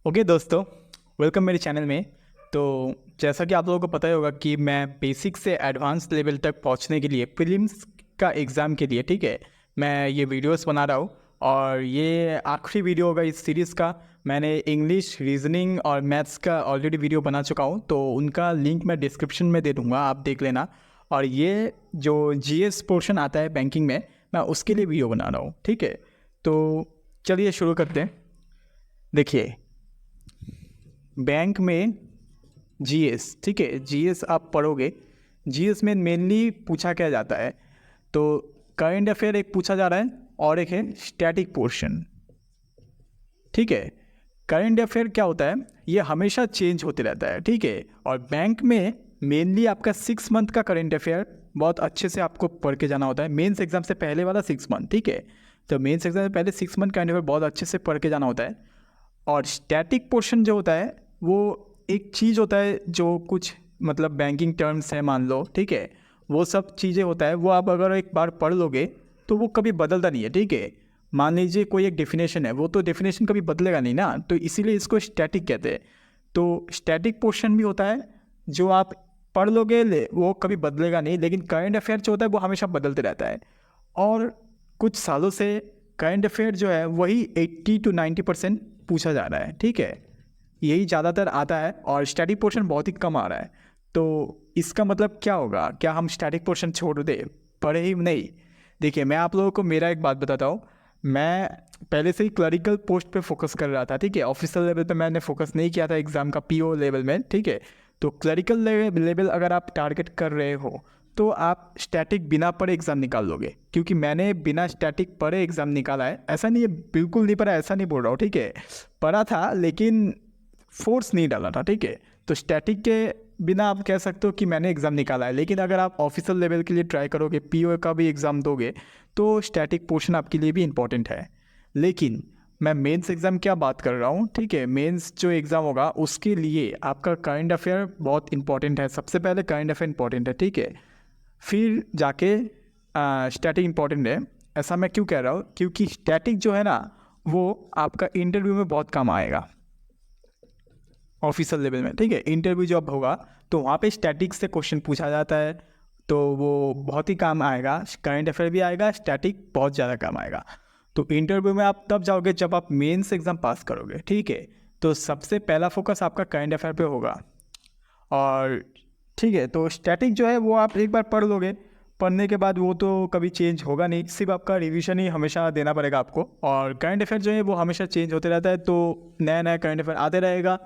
Okay दोस्तों, welcome मेरे channel में। तो जैसा कि आप लोगों को पता ही होगा कि मैं बेसिक से एडवांस लेवल तक पहुंचने के लिए प्रीलिम्स का एग्ज़ाम के लिए, ठीक है, मैं ये वीडियोस बना रहा हूँ। और ये आखिरी वीडियो होगा इस सीरीज़ का। मैंने इंग्लिश, रीजनिंग और मैथ्स का ऑलरेडी वीडियो बना चुका हूँ, तो उनका लिंक मैं डिस्क्रिप्शन में दे दूँगा, आप देख लेना। और ये जो जीएस पोर्शन आता है बैंकिंग में, मैं उसके लिए वीडियो बना रहा हूँ, ठीक है। तो चलिए शुरू करते हैं। देखिए, बैंक में जीएस, ठीक है, जीएस आप पढ़ोगे। जीएस में मेनली पूछा क्या जाता है, तो करंट अफेयर एक पूछा जा रहा है और एक है स्टैटिक पोर्शन, ठीक है। करंट अफेयर क्या होता है, ये हमेशा चेंज होते रहता है, ठीक है। और बैंक में मेनली आपका 6 मंथ का करंट अफेयर बहुत अच्छे से आपको पढ़ के जाना होता है। मेंस एग्जाम से पहले वाला 6 मंथ, ठीक है। तो मेंस एग्जाम से पहले 6 मंथ करंट अफेयर बहुत अच्छे से पढ़ के जाना होता है। और स्टैटिक पोर्शन जो होता है वो एक चीज़ होता है जो कुछ मतलब बैंकिंग टर्म्स है, मान लो, ठीक है। वो सब चीज़ें होता है, वो आप अगर एक बार पढ़ लोगे तो वो कभी बदलता नहीं है, ठीक है। मान लीजिए कोई एक डेफिनेशन है, वो तो डेफिनेशन कभी बदलेगा नहीं ना, तो इसीलिए इसको स्टैटिक कहते हैं। तो स्टैटिक पोर्शन भी होता है जो आप पढ़ लोगे वो कभी बदलेगा नहीं, लेकिन करंट अफेयर जो होता है वो हमेशा बदलते रहता है। और कुछ सालों से करंट अफेयर जो है वही 80 to 90% पूछा जा रहा है, ठीक है। यही ज़्यादातर आता है और स्टैटिक पोर्शन बहुत ही कम आ रहा है। तो इसका मतलब क्या होगा, क्या हम स्टैटिक पोर्शन छोड़ दें, पढ़े ही नहीं? देखिए, मैं आप लोगों को मेरा एक बात बताता हूँ। मैं पहले से ही क्लरिकल पोस्ट पे फोकस कर रहा था, ठीक है। ऑफिशियल लेवल पे मैंने फोकस नहीं किया था एग्ज़ाम का, पीओ लेवल में, ठीक है। तो क्लरिकल लेवल अगर आप टारगेट कर रहे हो तो आप स्टैटिक बिना पढ़े एग्ज़ाम निकाल लोगे, क्योंकि मैंने बिना स्टैटिक पढ़े एग्ज़ाम निकाला है। ऐसा नहीं है बिल्कुल नहीं पढ़ा, ऐसा नहीं बोल रहा हूँ, ठीक है। पढ़ा था लेकिन फोर्स नहीं डाला था, ठीक है। तो स्टैटिक के बिना आप कह सकते हो कि मैंने एग्ज़ाम निकाला है। लेकिन अगर आप ऑफिशियल लेवल के लिए ट्राई करोगे, पीओ का भी एग्ज़ाम दोगे, तो स्टैटिक पोर्शन आपके लिए भी इंपॉर्टेंट है। लेकिन मैं मेंस एग्ज़ाम क्या बात कर रहा हूँ, ठीक है। मेंस जो एग्ज़ाम होगा उसके लिए आपका करंट अफेयर बहुत इंपॉर्टेंट है। सबसे पहले करंट अफेयर इंपॉर्टेंट है, ठीक है। फिर जाके स्टैटिक इंपॉर्टेंट है। ऐसा मैं क्यों कह रहा हूँ, क्योंकि स्टैटिक जो है ना वो आपका इंटरव्यू में बहुत काम आएगा ऑफिशियल लेवल में, ठीक है। इंटरव्यू जब होगा तो वहाँ पे स्टैटिक से क्वेश्चन पूछा जाता है, तो वो बहुत ही काम आएगा। करंट अफेयर भी आएगा, स्टैटिक बहुत ज़्यादा काम आएगा। तो इंटरव्यू में आप तब जाओगे जब आप मेंस एग्ज़ाम पास करोगे, ठीक है। तो सबसे पहला फोकस आपका करंट अफेयर पे होगा। और ठीक है, तो स्टैटिक जो है वो आप एक बार पढ़ लोगे, पढ़ने के बाद वो तो कभी चेंज होगा नहीं, सिर्फ आपका रिवीजन ही हमेशा देना पड़ेगा आपको। और करंट अफेयर जो है वो हमेशा चेंज होते रहता है, तो नया नया करंट अफेयर आते रहेगा।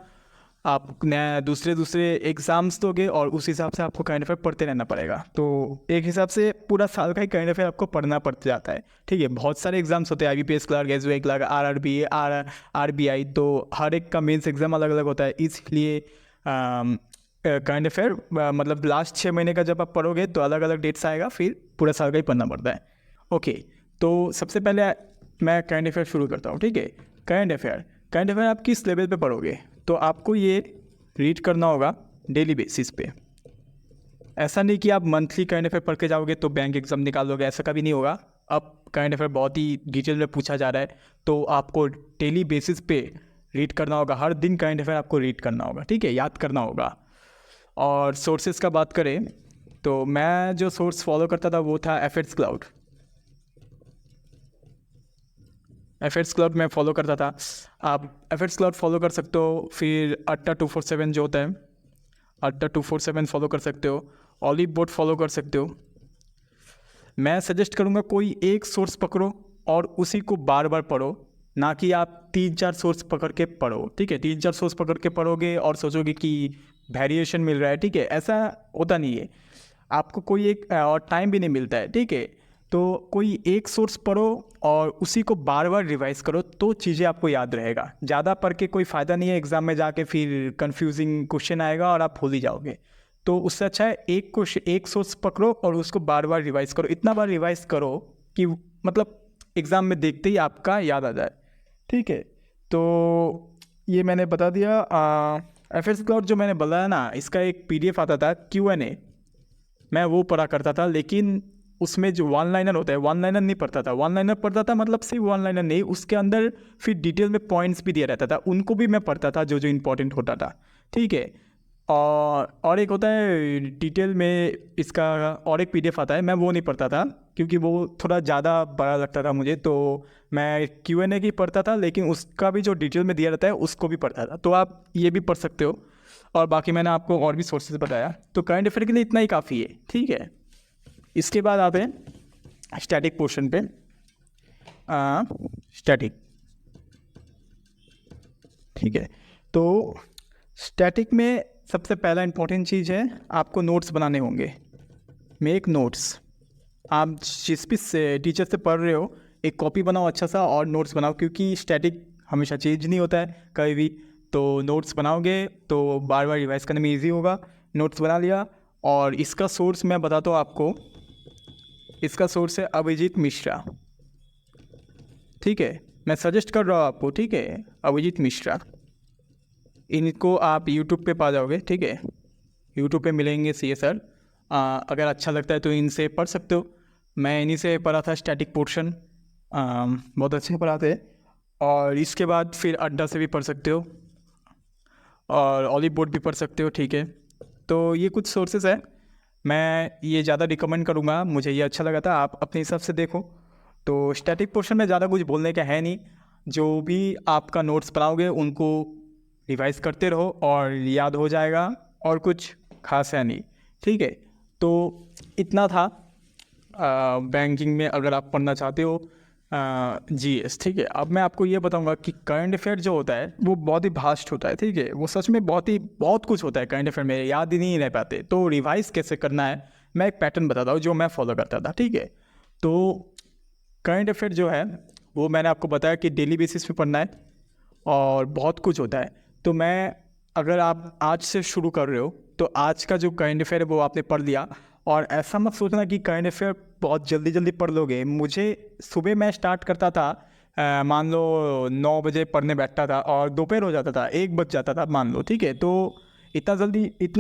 आप नया दूसरे दूसरे एग्ज़ाम्स दोगे और उस हिसाब से आपको करंट अफेयर पढ़ते रहना पड़ेगा। तो एक हिसाब से पूरा साल का ही करंट अफेयर आपको पढ़ना पड़ता जाता है, ठीक है। बहुत सारे एग्जाम्स होते हैं, IBPS clerk, SBI clerk, RRB, RBI, तो हर एक का मेंस एग्जाम अलग अलग होता है। इसलिए करंट अफेयर मतलब लास्ट 6 महीने का जब आप पढ़ोगे तो अलग अलग डेट्स आएगा, फिर पूरा साल का ही पढ़ना पड़ता है। ओके, तो सबसे पहले मैं करंट अफेयर शुरू करता हूँ, ठीक है। करंट अफेयर आप किस लेवल पे पढ़ोगे, तो आपको ये रीड करना होगा डेली बेसिस पे। ऐसा नहीं कि आप मंथली करंट अफेयर पढ़ के जाओगे तो बैंक एग्जाम निकालोगे, ऐसा कभी नहीं होगा। अब करंट अफेयर बहुत ही डिटेल में पूछा जा रहा है, तो आपको डेली बेसिस पे रीड करना होगा। हर दिन करंट अफेयर आपको रीड करना होगा, ठीक है, याद करना होगा। और सोर्सेज का बात करें तो मैं जो सोर्स फॉलो करता था वो था एफर्ट्स क्लाउड। एफर्ट्स क्लाउड मैं फॉलो करता था, आप एफर्ट्स क्लाउड फॉलो कर सकते हो। फिर अट्टा 247 जो होता है, अट्टा 247 फॉलो कर सकते हो। ऑलिव बोट फॉलो कर सकते हो। मैं सजेस्ट करूँगा कोई एक सोर्स पकड़ो और उसी को बार बार पढ़ो, ना कि आप 3-4 सोर्स पकड़ के पढ़ो, ठीक है। 3-4 सोर्स पकड़ के पढ़ोगे और सोचोगे कि वेरिएशन मिल रहा है, ठीक है, ऐसा होता नहीं है। आपको कोई एक और टाइम भी नहीं मिलता है, ठीक है। तो कोई एक सोर्स पढ़ो और उसी को बार बार रिवाइज करो, तो चीज़ें आपको याद रहेगा। ज़्यादा पढ़ के कोई फ़ायदा नहीं है, एग्ज़ाम में जाके फिर कंफ्यूजिंग क्वेश्चन आएगा और आप भूल ही जाओगे। तो उससे अच्छा है एक क्वेश्चन, एक सोर्स पकड़ो और उसको बार बार रिवाइज करो। इतना बार रिवाइज करो कि मतलब एग्ज़ाम में देखते ही आपका याद आ जाए, ठीक है। तो ये मैंने बता दिया। एफएस क्लाउड जो मैंने बताया ना, इसका एक पीडीएफ आता था, Q&A, मैं वो पढ़ा करता था। लेकिन उसमें जो वन लाइनर होता है, वन लाइनर नहीं पढ़ता था। वन लाइनर पढ़ता था मतलब सिर्फ वन लाइनर नहीं, उसके अंदर फिर डिटेल में पॉइंट्स भी दिया रहता था, उनको भी मैं पढ़ता था जो जो इंपॉर्टेंट होता था, ठीक है। और एक होता है डिटेल में इसका, और एक PDF आता है, मैं वो नहीं पढ़ता था क्योंकि वो थोड़ा ज़्यादा बड़ा लगता था मुझे, तो मैं Q&A की पढ़ता था, लेकिन उसका भी जो डिटेल में दिया रहता है उसको भी पढ़ता था। तो आप ये भी पढ़ सकते हो, और बाकी मैंने आपको और भी सोर्सेज बताया, तो करंट अफेयर के लिए इतना ही काफ़ी है, ठीक है। इसके बाद आते हैं स्टैटिक पोर्शन पे। स्टैटिक, ठीक है। तो स्टैटिक में सबसे पहला इंपॉर्टेंट चीज़ है, आपको नोट्स बनाने होंगे। Make notes. आप जिस भी टीचर से पढ़ रहे हो, एक कॉपी बनाओ अच्छा सा और नोट्स बनाओ, क्योंकि स्टैटिक हमेशा चेंज नहीं होता है कभी भी। तो नोट्स बनाओगे तो बार बार रिवाइज करने में इजी होगा। नोट्स बना लिया, और इसका सोर्स मैं बताता हूँ आपको। इसका सोर्स है अभिजीत मिश्रा, ठीक है। मैं सजेस्ट कर रहा हूँ आपको, ठीक है, अभिजीत मिश्रा। इनको आप यूट्यूब पे पा जाओगे, ठीक है, यूट्यूब पे मिलेंगे CSR। अगर अच्छा लगता है तो इनसे पढ़ सकते हो। मैं इन्हीं से पढ़ा था स्टैटिक पोर्शन, बहुत अच्छे पढ़ाते हैं। और इसके बाद फिर अड्डा से भी पढ़ सकते हो, और ऑलिव बोर्ड भी पढ़ सकते हो, ठीक है। तो ये कुछ सोर्सेज है, मैं ये ज़्यादा रिकमेंड करूँगा, मुझे ये अच्छा लगा था, आप अपने हिसाब से देखो। तो स्टैटिक पोर्शन में ज़्यादा कुछ बोलने का है नहीं, जो भी आपका नोट्स बनाओगे उनको रिवाइज करते रहो और याद हो जाएगा, और कुछ खास है नहीं, ठीक है। तो इतना था बैंकिंग में अगर आप पढ़ना चाहते हो GS, ठीक है। अब मैं आपको ये बताऊंगा कि करंट अफेयर जो होता है वो बहुत ही भास्ट होता है, ठीक है। वो सच में बहुत कुछ होता है करंट अफेयर में, याद ही नहीं रह पाते। तो रिवाइज कैसे करना है, मैं एक पैटर्न बताता हूँ जो मैं फॉलो करता था, ठीक है। तो करंट अफेयर जो है वो मैंने आपको बताया कि डेली बेसिस पे पढ़ना है, और बहुत कुछ होता है। तो मैं, अगर आप आज से शुरू कर रहे हो तो आज का जो करंट अफेयर है वो आपने पढ़ लिया, और ऐसा मत सोचना कि करंट अफेयर बहुत जल्दी जल्दी पढ़ लोगे। मुझे सुबह मैं स्टार्ट करता था, मान लो 9 बजे पढ़ने बैठता था, और दोपहर हो जाता था, 1 बज जाता था मान लो, ठीक है। तो इतना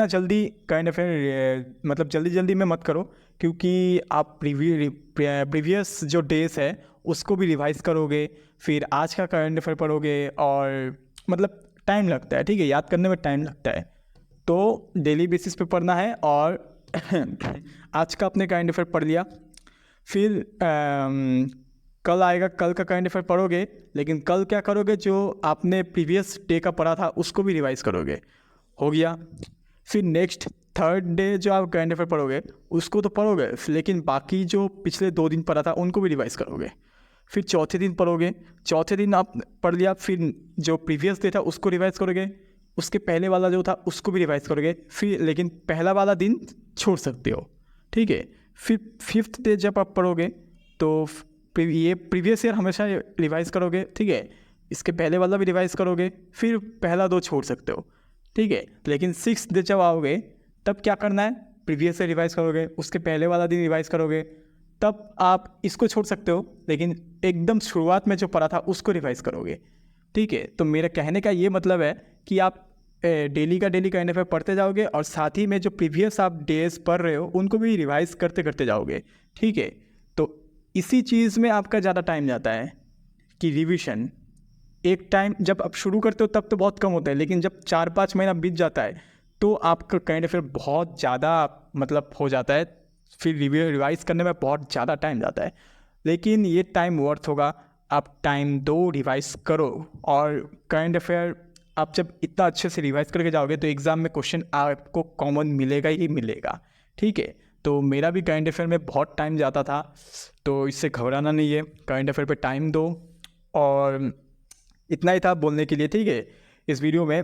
जल्दी करंट अफेयर मतलब जल्दी जल्दी में मत करो, क्योंकि आप प्रीवियस जो डेज है उसको भी रिवाइज करोगे, फिर आज का करंट अफेयर पढ़ोगे, और मतलब टाइम लगता है, ठीक है, याद करने में टाइम लगता है। तो डेली बेसिस पे पढ़ना है, और आज का अपने करंट अफेयर पढ़ लिया, फिर कल आएगा, कल का करंट अफेयर पढ़ोगे, लेकिन कल क्या करोगे, जो आपने प्रीवियस डे का पढ़ा था उसको भी रिवाइज करोगे, हो गया। फिर नेक्स्ट थर्ड डे जो आप करंट अफेयर पढ़ोगे उसको तो पढ़ोगे, लेकिन बाकी जो पिछले 2 दिन पढ़ा था उनको भी रिवाइज करोगे। फिर चौथे दिन पढ़ोगे, चौथे दिन आप पढ़ लिया, फिर जो प्रीवियस डे था उसको रिवाइज करोगे, उसके पहले वाला जो था उसको भी रिवाइज करोगे, फिर लेकिन पहला वाला दिन छोड़ सकते हो, ठीक है। फिर 5th डे जब आप पढ़ोगे तो ये प्रीवियस ईयर हमेशा रिवाइज करोगे, ठीक है, इसके पहले वाला भी रिवाइज करोगे, फिर पहला 2 छोड़ सकते हो, ठीक है। लेकिन 6th डे जब आओगे तब क्या करना है, प्रीवियस से रिवाइज करोगे, उसके पहले वाला दिन रिवाइज करोगे, तब आप इसको छोड़ सकते हो, लेकिन एकदम शुरुआत में जो पढ़ा था उसको रिवाइज करोगे, ठीक है। तो मेरा कहने का ये मतलब है कि आप डेली का डेली करंट अफेयर पढ़ते जाओगे, और साथ ही में जो प्रीवियस आप डेज पढ़ रहे हो उनको भी रिवाइज करते करते जाओगे, ठीक है। तो इसी चीज़ में आपका ज़्यादा टाइम जाता है कि रिविज़न। एक टाइम जब आप शुरू करते हो तब तो बहुत कम होता है, लेकिन जब 4-5 महीना बीत जाता है तो आपका करंट अफेयर बहुत ज़्यादा मतलब हो जाता है, फिर रिवाइज करने में बहुत ज़्यादा टाइम जाता है। लेकिन ये टाइम वर्थ होगा, आप टाइम दो, रिवाइज करो, और करंट अफेयर आप जब इतना अच्छे से रिवाइज करके जाओगे तो एग्ज़ाम में क्वेश्चन आपको कॉमन मिलेगा ही मिलेगा, ठीक है। तो मेरा भी करंट अफेयर में बहुत टाइम जाता था, तो इससे घबराना नहीं है, करंट अफेयर पे टाइम दो। और इतना ही था बोलने के लिए, ठीक है। इस वीडियो में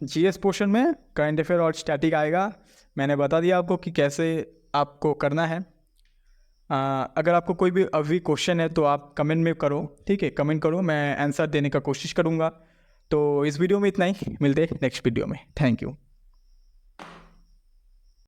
GS पोर्शन में करंट अफेयर और स्टैटिक आएगा, मैंने बता दिया आपको कि कैसे आपको करना है। अगर आपको कोई भी अभी क्वेश्चन है तो आप कमेंट में करो, ठीक है, कमेंट करो, मैं आंसर देने का कोशिश करूँगा। तो इस वीडियो में इतना ही, मिलते हैं नेक्स्ट वीडियो में, थैंक यू।